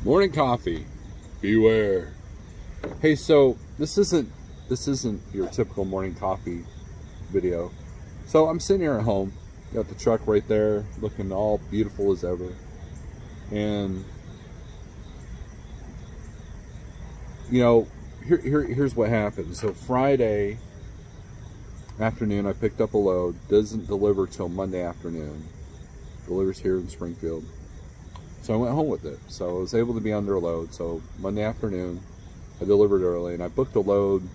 Morning coffee, beware. Hey, so this isn't your typical morning coffee video. So I'm sitting here at home, got the truck right there, looking all beautiful as ever, and you know, here's what happened. So Friday afternoon, I picked up a load. Doesn't deliver till Monday afternoon. Delivers here in Springfield. So I went home with it. So I was able to be under a load. So Monday afternoon, I delivered early, and I booked a load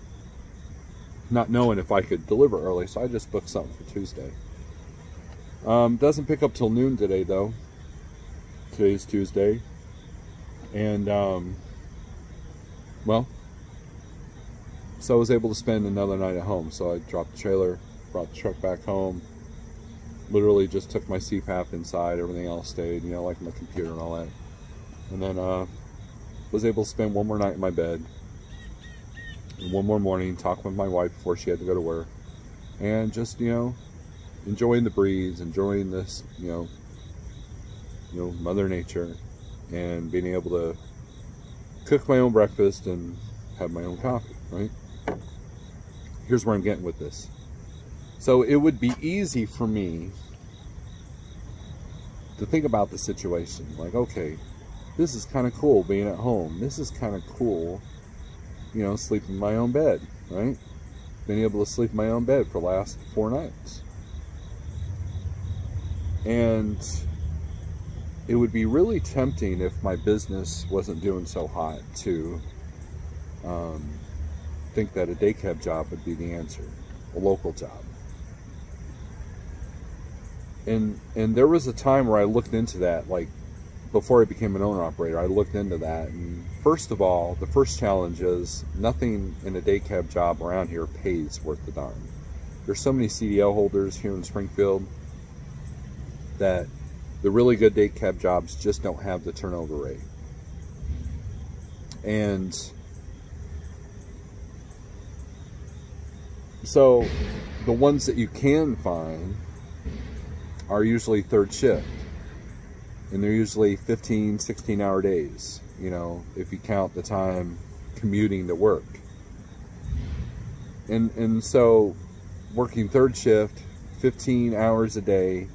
not knowing if I could deliver early. So I just booked something for Tuesday. Doesn't pick up till noon today though. Today's Tuesday. And well, so I was able to spend another night at home. So I dropped the trailer, brought the truck back home. Literally just took my CPAP inside, everything else stayed, you know, like my computer and all that. And then was able to spend one more night in my bed, and one more morning, talk with my wife before she had to go to work, and just, you know, enjoying the breeze, enjoying this, you know, Mother Nature, and being able to cook my own breakfast and have my own coffee, right? Here's where I'm getting with this. So it would be easy for me to think about the situation. Like, okay, this is kind of cool being at home. This is kind of cool, you know, sleeping in my own bed, right? Been able to sleep in my own bed for the last 4 nights. And it would be really tempting if my business wasn't doing so hot to think that a day cab job would be the answer, a local job. And there was a time where I looked into that, like before I became an owner operator, I looked into that. And first of all, the first challenge is nothing in a day cab job around here pays worth the darn. There's so many CDL holders here in Springfield that the really good day cab jobs just don't have the turnover rate. And so the ones that you can find are usually third shift, and they're usually 15, 16-hour days, you know, if you count the time commuting to work. And so working third shift, 15 hours a day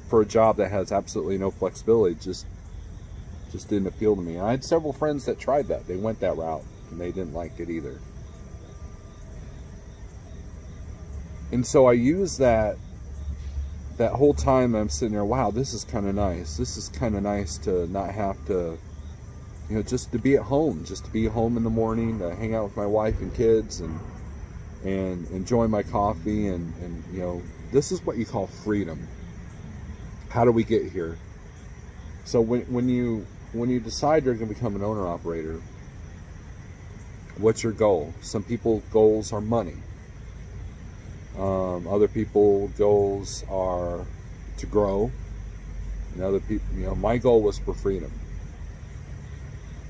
for a job that has absolutely no flexibility just didn't appeal to me. I had several friends that tried that. They went that route and they didn't like it either. And so I used that whole time I'm sitting there, wow, this is kind of nice. This is kind of nice to not have to, you know, just to be at home, just to be home in the morning, to hang out with my wife and kids and enjoy my coffee. And you know, this is what you call freedom. How do we get here? So when you decide you're going to become an owner operator, what's your goal? Some people's goals are money. Other people's goals are to grow, and other people, you know, my goal was for freedom.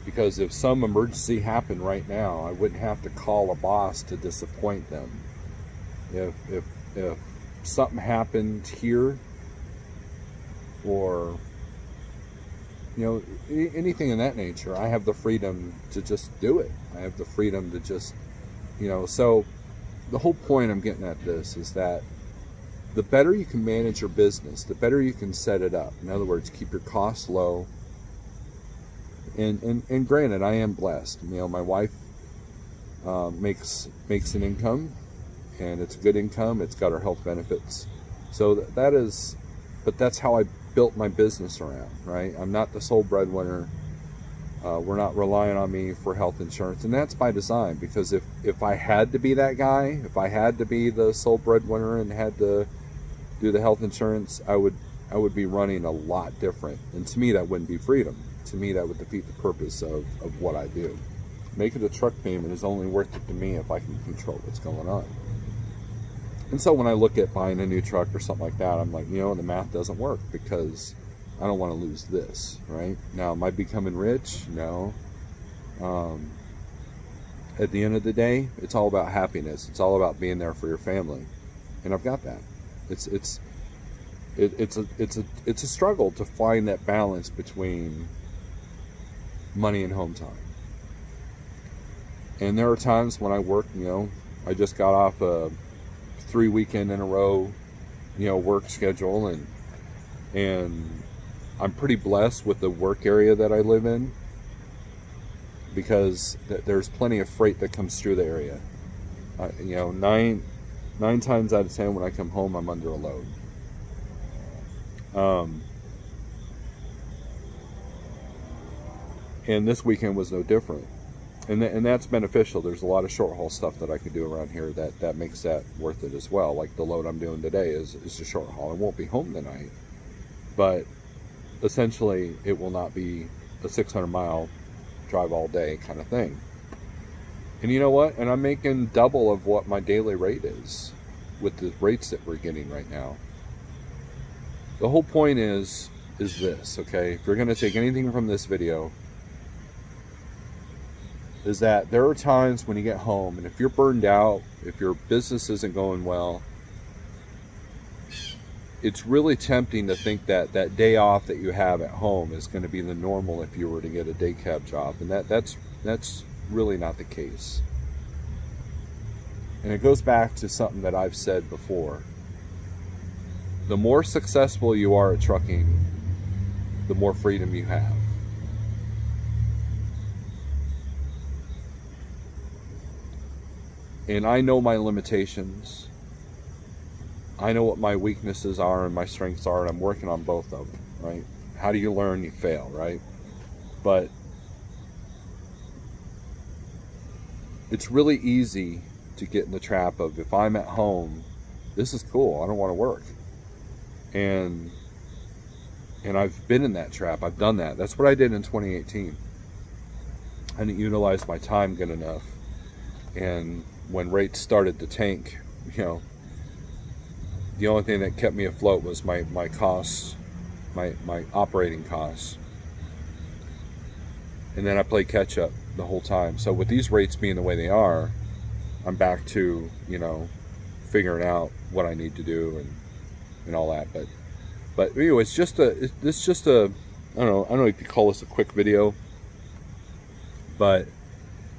Because if some emergency happened right now, I wouldn't have to call a boss to disappoint them. If something happened here, or you know, anything in that nature, I have the freedom to just do it. I have the freedom to just, you know, so the whole point I'm getting at this is that the better you can manage your business, the better you can set it up. In other words, keep your costs low. And granted, I am blessed. You know, my wife makes an income, and it's a good income. It's got her health benefits. So that is, but that's how I built my business around, right? I'm not the sole breadwinner. We're not relying on me for health insurance, and that's by design, because if I had to be that guy, if I had to be the sole breadwinner and had to do the health insurance, I would be running a lot different, and to me that wouldn't be freedom. To me that would defeat the purpose of what I do. Making a truck payment is only worth it to me if I can control what's going on. And so when I look at buying a new truck or something like that, I'm like, you know, the math doesn't work, because I don't want to lose this, right? Now, am I becoming rich? No. At the end of the day, it's all about happiness. It's all about being there for your family, and I've got that. It's a struggle to find that balance between money and home time. And there are times when I work, you know, I just got off a 3 weekend in a row, you know, work schedule, and I'm pretty blessed with the work area that I live in, because there's plenty of freight that comes through the area. You know, nine times out of 10 when I come home, I'm under a load. And this weekend was no different. And that's beneficial. There's a lot of short haul stuff that I can do around here that makes that worth it as well. Like the load I'm doing today is a short haul. I won't be home tonight, but essentially it will not be a 600-mile drive all day kind of thing. And you know what? And I'm making double of what my daily rate is with the rates that we're getting right now. The whole point is this, okay? If you're going to take anything from this video, is that there are times when you get home, and if you're burned out, if your business isn't going well, it's really tempting to think that that day off that you have at home is going to be the normal if you were to get a day cab job. And that's really not the case. And it goes back to something that I've said before. The more successful you are at trucking, the more freedom you have. And I know my limitations. I know what my weaknesses are and my strengths are, and I'm working on both of them, right? How do you learn? You fail, right? But it's really easy to get in the trap of, if I'm at home, this is cool, I don't want to work. And I've been in that trap. I've done that. That's what I did in 2018. I didn't utilize my time good enough. And when rates started to tank, you know, the only thing that kept me afloat was my costs, my operating costs. And then I played catch up the whole time. So with these rates being the way they are, I'm back to, you know, figuring out what I need to do and all that. But anyway, it's just a I don't know if you call this a quick video, but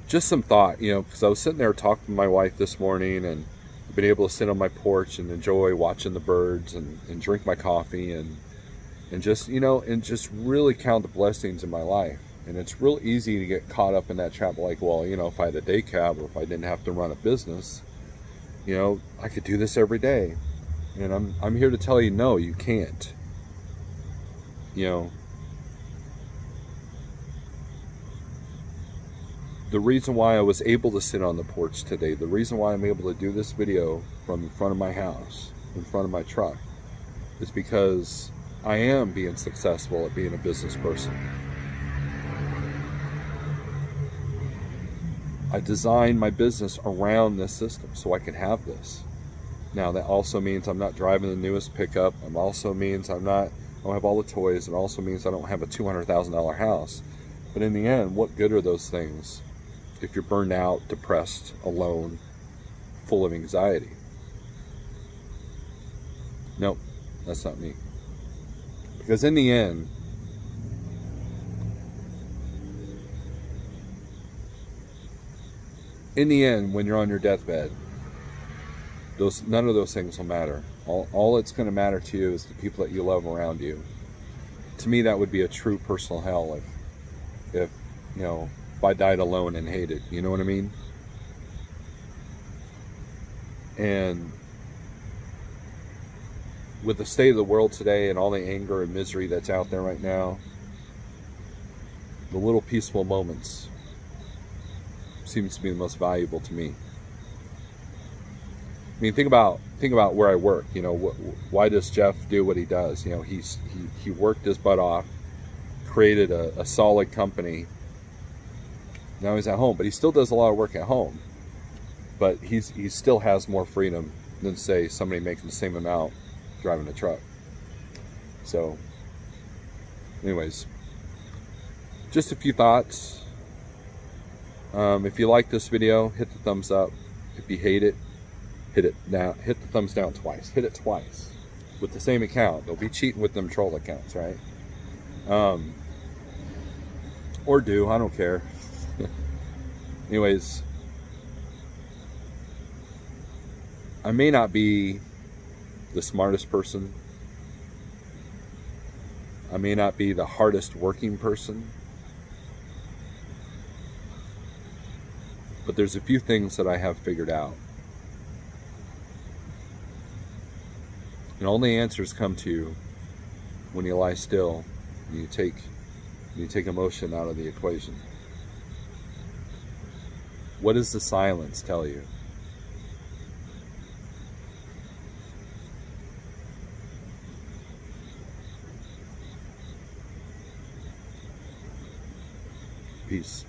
just some thought, you know, because I was sitting there talking to my wife this morning, and I've been able to sit on my porch and enjoy watching the birds and drink my coffee and just, you know, and just really count the blessings in my life. And it's real easy to get caught up in that trap, like, well, you know, if I had a day cab or if I didn't have to run a business, you know, I could do this every day. And I'm here to tell you, no, you can't. You know, the reason why I was able to sit on the porch today, the reason why I'm able to do this video from in front of my house, in front of my truck, is because I am being successful at being a business person. I designed my business around this system so I can have this. Now that also means I'm not driving the newest pickup. It also means I don't have all the toys. It also means I don't have a $200,000 house. But in the end, what good are those things if you're burned out, depressed, alone, full of anxiety? Nope, that's not me. Because in the end, when you're on your deathbed, none of those things will matter. All it's going to matter to you is the people that you love around you. To me, that would be a true personal hell if you know, if I died alone and hated. You know what I mean? And with the state of the world today and all the anger and misery that's out there right now, the little peaceful moments seems to be the most valuable to me. I mean, think about where I work. You know, why does Jeff do what he does? You know, he worked his butt off, created a solid company. Now he's at home, but he still does a lot of work at home. But he still has more freedom than, say, somebody making the same amount driving a truck. So, anyways, just a few thoughts. If you like this video, hit the thumbs up. If you hate it, hit the thumbs down twice. Hit it twice with the same account. They'll be cheating with them troll accounts, right? Or do, I don't care. Anyways, I may not be the smartest person. I may not be the hardest working person. But there's a few things that I have figured out. And only answers come to you when you lie still and you take emotion out of the equation. What does the silence tell you? Peace.